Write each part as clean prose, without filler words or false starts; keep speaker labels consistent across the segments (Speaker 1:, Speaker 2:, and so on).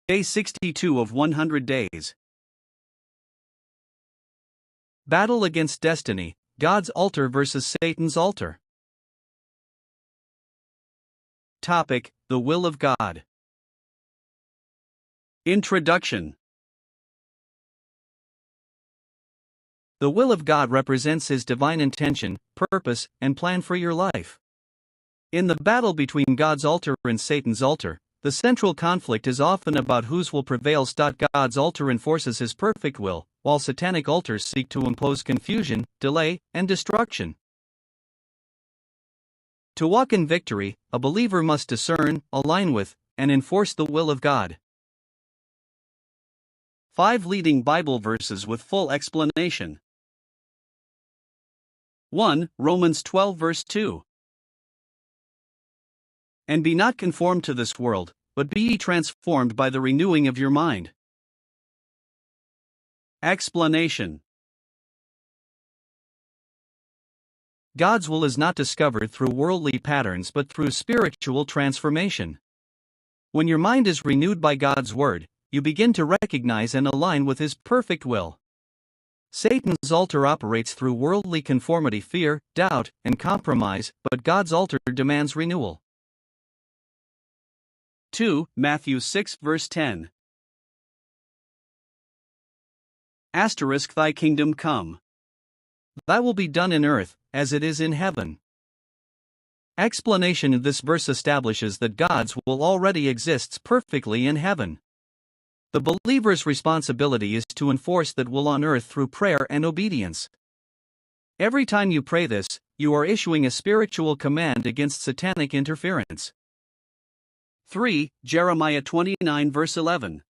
Speaker 1: Day 62 of 100 days. Battle against destiny, God's altar versus Satan's altar. Topic: The will of God. Introduction. The will of God represents His divine intention, purpose, and plan for your life. In the battle between God's altar and Satan's altar, the central conflict is often about whose will prevails. God's altar enforces His perfect will, while satanic altars seek to impose confusion, delay, and destruction. To walk in victory, a believer must discern, align with, and enforce the will of God. 5 leading Bible verses with full explanation. 1. Romans 12 verse 2. And be not conformed to this world, but be ye transformed by the renewing of your mind. Explanation. God's will is not discovered through worldly patterns but through spiritual transformation. When your mind is renewed by God's word, you begin to recognize and align with His perfect will. Satan's altar operates through worldly conformity, fear, doubt, and compromise, but God's altar demands renewal. 2. Matthew 6 verse 10. Asterisk, thy kingdom come. Thy will be done in earth, as it is in heaven. Explanation of this verse establishes that God's will already exists perfectly in heaven. The believer's responsibility is to enforce that will on earth through prayer and obedience. Every time you pray this, you are issuing a spiritual command against satanic interference. 3. Jeremiah 29 verse 11.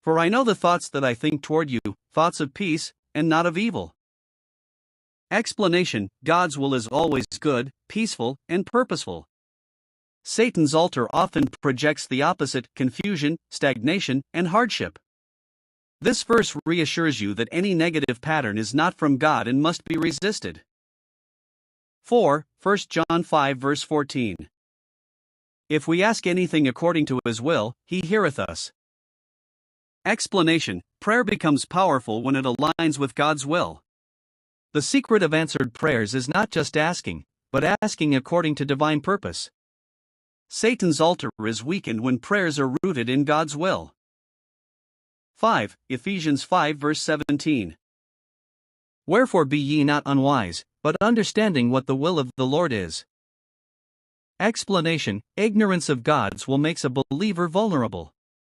Speaker 1: For I know the thoughts that I think toward you, thoughts of peace, and not of evil. Explanation: God's will is always good, peaceful, and purposeful. Satan's altar often projects the opposite: confusion, stagnation, and hardship. This verse reassures you that any negative pattern is not from God and must be resisted. 4. 1 John 5 verse 14. If we ask anything according to His will, He heareth us. Explanation: prayer becomes powerful when it aligns with God's will. The secret of answered prayers is not just asking, but asking according to divine purpose. Satan's altar is weakened when prayers are rooted in God's will. 5. Ephesians 5 verse 17. Wherefore be ye not unwise, but understanding what the will of the Lord is. Explanation: ignorance of God's will makes a believer vulnerable.